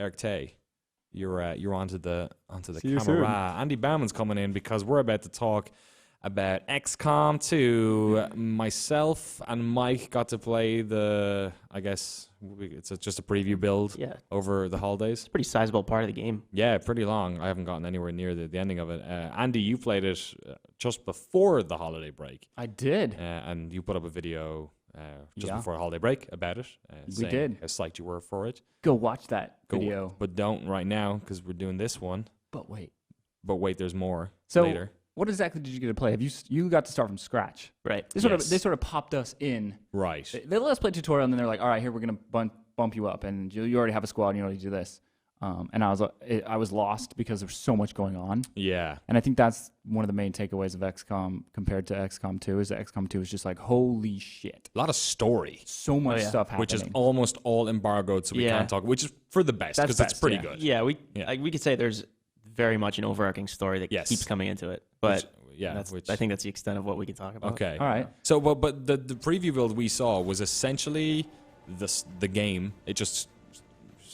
Eric Tay, you're onto the See you camera. Andy Bauman's coming in because we're about to talk about XCOM 2. Myself and Mike got to play it's just a preview build over the holidays. It's a pretty sizable part of the game. Yeah, pretty long. I haven't gotten anywhere near the ending of it. Andy, you played it just before the holiday break. I did. And you put up a video just before the holiday break about it. We did. How psyched you were for it. Go watch that video. But don't right now because we're doing this one. But wait, there's more later. What exactly did you get to play? You got to start from scratch, right? They sort of popped us in, right? They let us play tutorial, and then they're like, "All right, here we're gonna bump you up, and you already have a squad, and you know how to do this." And I was lost because there's so much going on. Yeah, and I think that's one of the main takeaways of XCOM compared to XCOM 2 is that XCOM 2 is just like holy shit, a lot of story, so much stuff happening, which is almost all embargoed, so we can't talk. Which is for the best because it's pretty good. Yeah, we could say there's very much an overarching story that keeps coming into it, but. I think that's the extent of what we can talk about. Okay. All right. So, but the preview build we saw was essentially the game. It just,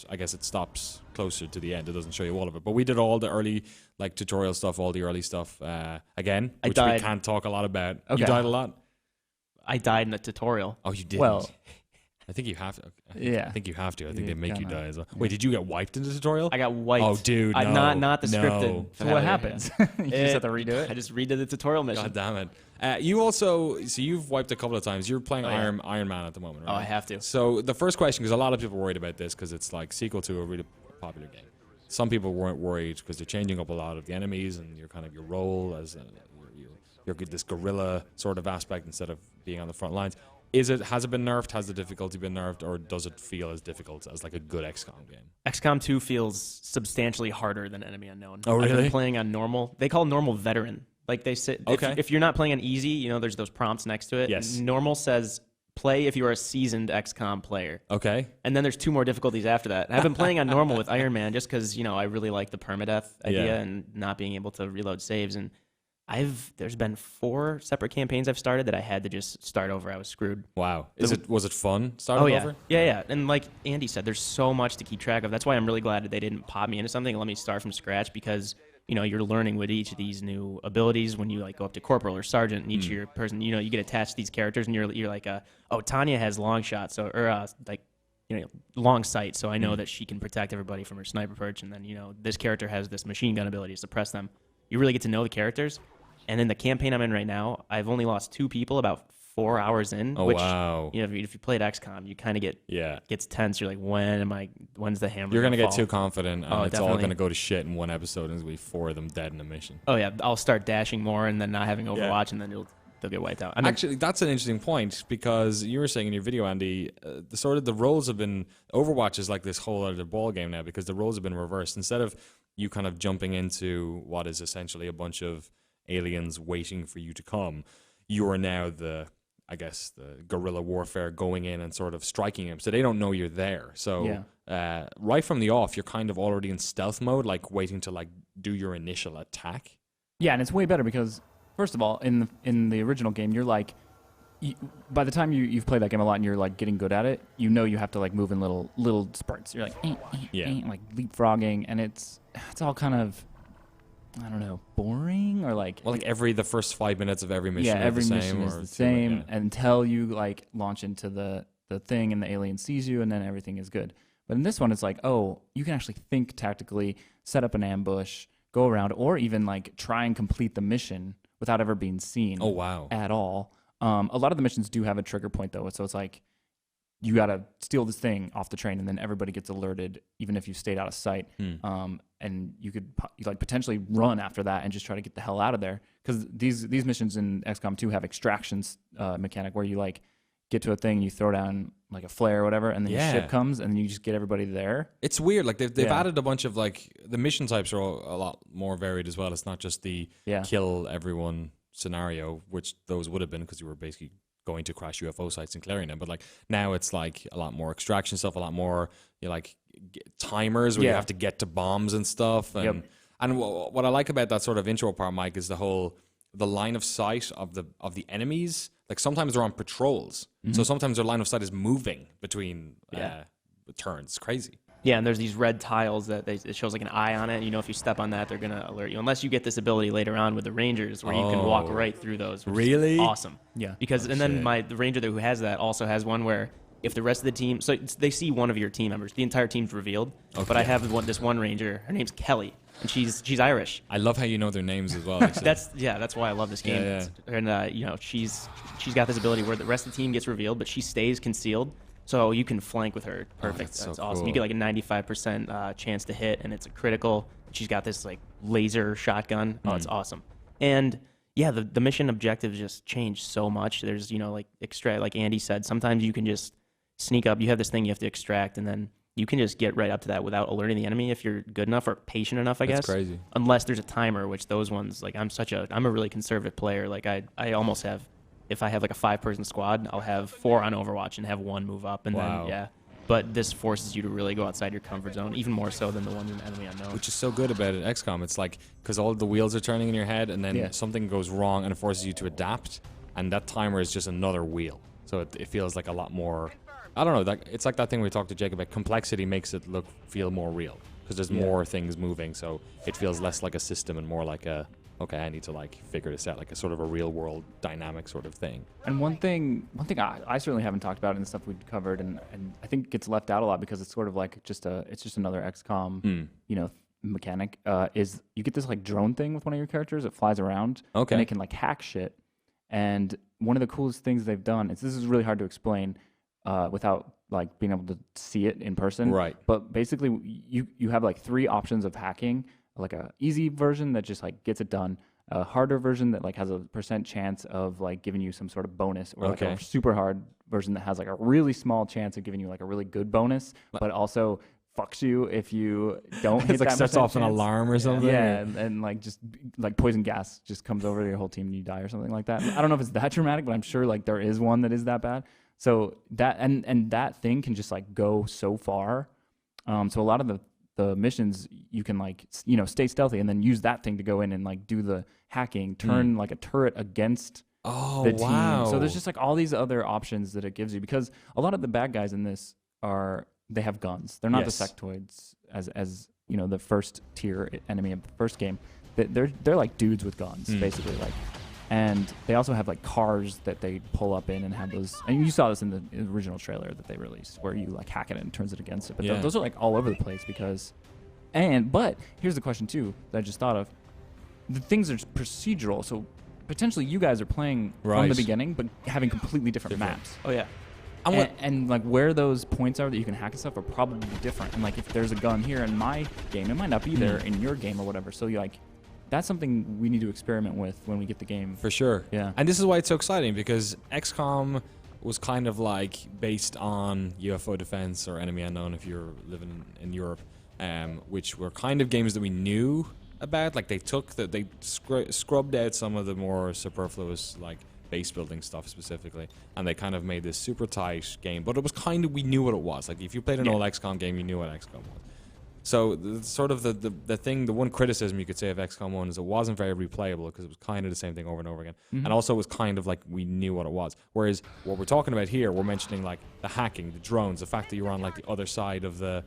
I guess it stops closer to the end. It doesn't show you all of it. But we did all the early tutorial stuff, all the early stuff again, which we can't talk a lot about. Okay. You died a lot? I died in the tutorial. Oh, you did? Well, I think you have to. I think you have to. I think they make you die as well. Wait, did you get wiped in the tutorial? I got wiped. Oh, dude, no. Not the scripted. So what happens? You just have to redo it? I just redid the tutorial mission. God damn it. You also, you've wiped a couple of times. You're playing Iron Man at the moment, right? Oh, I have to. So the first question, because a lot of people are worried about this because it's like sequel to a really popular game. Some people weren't worried because they're changing up a lot of the enemies and your role as you're this guerrilla sort of aspect instead of being on the front lines. Has it been nerfed? Has the difficulty been nerfed, or does it feel as difficult as like a good XCOM game? XCOM 2 feels substantially harder than Enemy Unknown. Oh, really? I've been playing on normal. They call normal veteran. Like they say, if you're not playing on easy, there's those prompts next to it. Yes. Normal says play if you are a seasoned XCOM player. Okay. And then there's 2 more difficulties after that. I've been playing on normal with Iron Man just because I really like the permadeath idea and not being able to reload saves. And there's been 4 separate campaigns I've started that I had to just start over. I was screwed. Wow. Was it fun starting over? Yeah. And like Andy said, there's so much to keep track of. That's why I'm really glad that they didn't pop me into something and let me start from scratch because, you're learning with each of these new abilities when you go up to corporal or sergeant and each of your person, you get attached to these characters and you're like, Tanya has long shots or long sight. So I know that she can protect everybody from her sniper perch. And then, this character has this machine gun ability to suppress them. You really get to know the characters. And in the campaign I'm in right now, I've only lost 2 people about 4 hours in. Oh, which, wow. If you played XCOM, you kind of gets tense. You're like, when's the hammer? You're going to get fall? too confident, and it's definitely. all going to go to shit in one episode, and there's going to be 4 of them dead in a mission. Oh, yeah. I'll start dashing more and then not having Overwatch, and then they'll get wiped out. Actually, that's an interesting point, because you were saying in your video, Andy, the roles have been... Overwatch is like this whole other ball game now, because the roles have been reversed. Instead of you kind of jumping into what is essentially a bunch of aliens waiting for you to come, you are now the guerrilla warfare going in and sort of striking them, so they don't know you're there. So right from the off, you're kind of already in stealth mode, like waiting to do your initial attack. Yeah, and it's way better because first of all, in the original game, you're like, by the time you've played that game a lot and you're like getting good at it, you have to like move in little spurts. You're like like leapfrogging, and it's all kind of, I don't know, boring or like... Well, the first 5 minutes of every mission every is the mission same. is the same until you like launch into the thing and the alien sees you and then everything is good. But in this one, it's like, you can actually think tactically, set up an ambush, go around, or even like try and complete the mission without ever being seen. Oh, wow. At all. A lot of the missions do have a trigger point though, so it's like, you got to steal this thing off the train and then everybody gets alerted even if you stayed out of sight. And you could potentially run after that and just try to get the hell out of there. Because these missions in XCOM 2 have extractions mechanic where you like get to a thing, you throw down like a flare or whatever, and then your ship comes and then you just get everybody there. It's weird. Like they've added a bunch of the mission types are a lot more varied as well. It's not just the kill everyone scenario, which those would have been because you were basically going to crash UFO sites and clearing them, but now it's like a lot more extraction stuff, a lot more timers where you have to get to bombs and stuff. And what I like about that sort of intro part, Mike, is the line of sight of the enemies. Like sometimes they're on patrols, so sometimes their line of sight is moving between turns. It's crazy. Yeah, and there's these red tiles that it shows like an eye on it. You know, if you step on that, they're gonna alert you. Unless you get this ability later on with the Rangers, where you can walk right through those. Which Really? is awesome. Yeah. Because and then the Ranger who has that also has one where if the rest of the team, so they see one of your team members, the entire team's revealed. Okay. But I have this one Ranger. Her name's Kelly, and she's Irish. I love how you know their names as well. Actually. That's why I love this game. Yeah. And you know, she's got this ability where the rest of the team gets revealed, but she stays concealed. So you can flank with her. Perfect. That's awesome. Cool. You get like a 95% chance to hit, and it's a critical. She's got this like laser shotgun. Oh, it's awesome. And yeah, the mission objectives just change so much. There's, you know, like extract, like Andy said, sometimes you can just sneak up. You have this thing you have to extract, and then you can just get right up to that without alerting the enemy if you're good enough or patient enough, I guess. That's crazy. Unless there's a timer, which those ones, like I'm a really conservative player. Like I almost have, if I have like a 5-person squad, I'll have 4 on Overwatch and have 1 move up, and then yeah. But this forces you to really go outside your comfort zone, even more so than the ones in Enemy Unknown. Which is so good about it, XCOM. It's like, because all the wheels are turning in your head, and then something goes wrong, and it forces you to adapt, and that timer is just another wheel. So it feels like a lot more, I don't know, it's like that thing we talked to Jake about. Complexity makes it feel more real, because there's more things moving, so it feels less like a system and more like a, okay, I need to like figure this out, like a sort of a real world dynamic sort of thing. And one thing I certainly haven't talked about in the stuff we've covered, and I think gets left out a lot because it's sort of like it's just another XCOM, you know, mechanic, is you get this like drone thing with one of your characters. It flies around, and it can like hack shit. And one of the coolest things they've done is, this is really hard to explain without like being able to see it in person. Right. But basically, you have like 3 options of hacking. Like a easy version that just like gets it done, a harder version that like has a % chance of like giving you some sort of bonus, or like a super hard version that has like a really small chance of giving you like a really good bonus, but also fucks you if you don't hit like that sets off an alarm or something. Yeah, and like just like poison gas just comes over to your whole team and you die or something like that. I don't know if it's that dramatic, but I'm sure like there is one that is that bad. So that and that thing can just like go so far. So a lot of the missions, you can like, you know, stay stealthy and then use that thing to go in and like do the hacking, turn like a turret against the team. So there's just like all these other options that it gives you, because a lot of the bad guys in this they have guns. They're not the sectoids as you know, the first tier enemy of the first game. They're like dudes with guns, basically, like. And they also have like cars that they pull up in and have those. And you saw this in the original trailer that they released, where you like hack it and it turns it against it. But those are like all over the place but here's the question too that I just thought of. The things are procedural, so potentially you guys are playing from the beginning, but having completely different maps. Oh yeah. And like where those points are that you can hack and stuff are probably different. And like if there's a gun here in my game, it might not be there in your game or whatever. So you like. That's something we need to experiment with when we get the game. For sure. Yeah. And this is why it's so exciting, because XCOM was kind of like based on UFO Defense or Enemy Unknown if you're living in Europe, which were kind of games that we knew about. Like they scrubbed out some of the more superfluous like base building stuff specifically, and they kind of made this super tight game. But it was kind of, we knew what it was. Like if you played an old XCOM game, you knew what XCOM was. So the one criticism you could say of XCOM 1 is it wasn't very replayable, because it was kind of the same thing over and over again. And also it was kind of like we knew what it was. Whereas what we're talking about here, we're mentioning like the hacking, the drones, the fact that you're on like the other side of the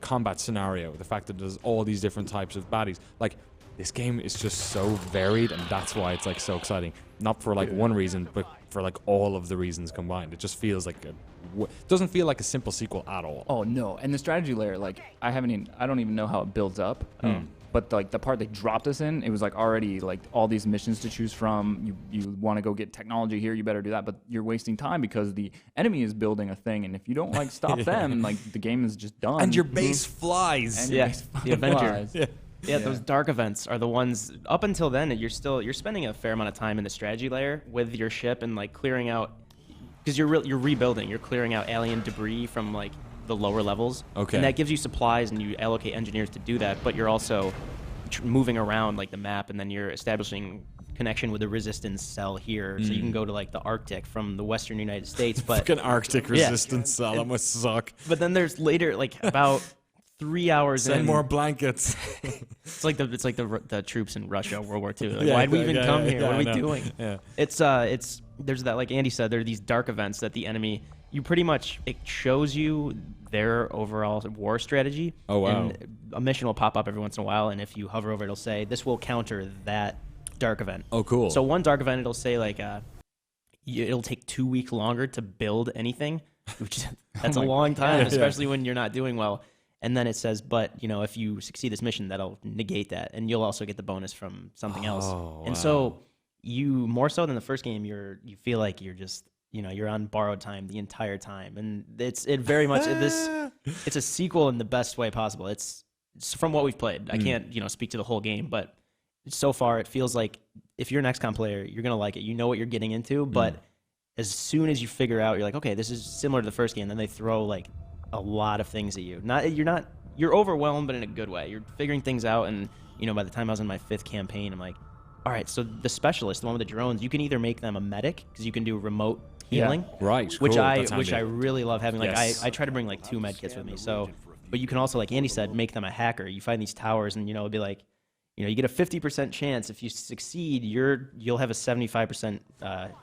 combat scenario, the fact that there's all these different types of baddies. Like this game is just so varied, and that's why it's like so exciting. Not for like one reason, but for like all of the reasons combined. It just feels like doesn't feel like a simple sequel at all. Oh no! And the strategy layer, like I don't even know how it builds up. But like the part they dropped us in, it was like already like all these missions to choose from. You want to go get technology here, you better do that. But you're wasting time because the enemy is building a thing, and if you don't like stop them, like the game is just done. And your base flies. And the Avenger. Yeah, those dark events are the ones. Up until then, you're spending a fair amount of time in the strategy layer with your ship and like clearing out, because you're rebuilding. You're clearing out alien debris from like the lower levels. Okay. And that gives you supplies, and you allocate engineers to do that. But you're also moving around like the map, and then you're establishing connection with the resistance cell here, so you can go to like the Arctic from the western United States. But fucking Arctic resistance cell, that must suck. But then there's later, like about 3 hours Send in, more blankets. it's like the troops in Russia, World War II. Like, why'd we even come here? What are we doing? Yeah. It's there's that, like Andy said, there are these dark events that the enemy you pretty much, it shows you their overall war strategy. Oh, wow. And a mission will pop up every once in a while, and if you hover over it, it'll say, this will counter that dark event. Oh, cool. So one dark event, it'll say, like, it'll take 2 weeks longer to build anything, which that's a long time, especially when you're not doing well. And then it says, but, you know, if you succeed this mission, that'll negate that, and you'll also get the bonus from something else. And so you, more so than the first game, you feel like you're just, you know, you're on borrowed time the entire time. And it's very much, it's a sequel in the best way possible. It's from what we've played. I can't, you know, speak to the whole game, but so far it feels like if you're an XCOM player, you're going to like it. You know what you're getting into, but as soon as you figure out, you're like, okay, this is similar to the first game, then they throw like a lot of things at you. You're overwhelmed, but in a good way. You're figuring things out, and you know, by the time I was in my 5th campaign, I'm like, all right, so the specialist, the one with the drones, you can either make them a medic because you can do remote healing, right? Which cool. I really love having. Like Yes. I try to bring like 2 med kits with me. So, but you can also, like Andy said, make them a hacker. You find these towers, and you know, it'd be like, you know, you get a 50% chance. If you succeed, you'll have a 75%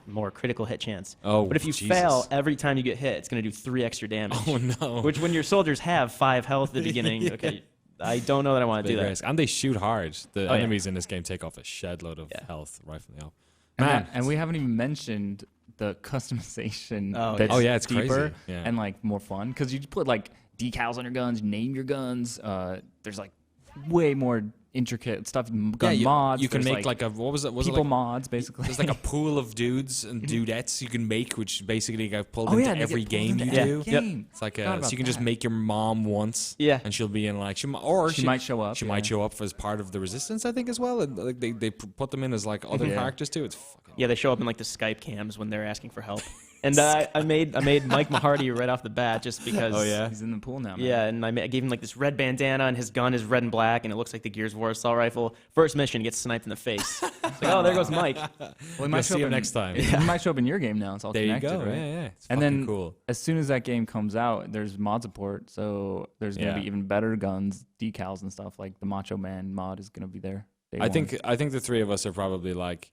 more critical hit chance. Oh, but if you Jesus. fail, every time you get hit, it's going to do 3 extra damage. Oh, no. Which, when your soldiers have 5 health at the beginning, okay, I don't know that I want to do Big that. risk. And they shoot hard. The yeah. enemies in this game take off a shed load of health right from the off. Man, and we haven't even mentioned the customization. That's Oh, yeah, it's deeper crazy. Yeah. and like more fun because you put like decals on your guns, name your guns. There's like way more intricate stuff. Gun mods. You can There's, make like a, what was it? Was people it like, mods basically. there's like a pool of dudes and dudettes you can make, which basically get pulled oh into yeah, they every get pulled game into you every do. game. It's like Forgot so about you can just that. make your mom once, Yeah. and she'll be in like she might show up. She might show up as part of the resistance, I think, as well. And like they put them in as like other characters too. It's fucking Yeah, they show up in like the Skype cams when they're asking for help. And I made Mike Mahardy right off the bat just because. Oh, yeah? He's in the pool now. Man. Yeah, and I gave him like this red bandana, and his gun is red and black, and it looks like the Gears of War assault rifle. First mission, he gets sniped in the face. It's like, oh, there goes Mike. Well, he You'll might show see up him next time. He might show up in your game now. It's all There you connected, go. right? Yeah. It's And fucking then cool. as soon as that game comes out, there's mod support, so there's gonna Yeah. be even better guns, decals, and stuff. Like the Macho Man mod is gonna be there. day I one. think the 3 of us are probably like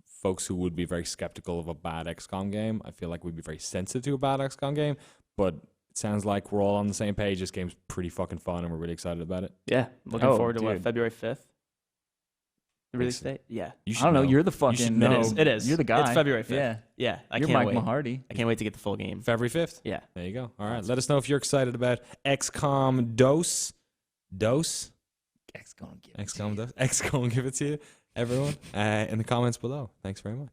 folks who would be very skeptical of a bad XCOM game. I feel like we'd be very sensitive to a bad XCOM game, but it sounds like we're all on the same page. This game's pretty fucking fun, and we're really excited about it. Yeah, looking Oh, forward to what, dude. February 5th? The release date? Yeah. You I don't know. You're the should fucking. know. It is. You're the guy. It's February 5th. Yeah. Yeah, I You're can't Mike wait. Mahardy. I can't wait to get the full game. February 5th. Yeah. There you go. All right. Let us know if you're excited about XCOM Dose. XCOM. XCOM Dose. XCOM give it to you, everyone, in the comments below. Thanks very much.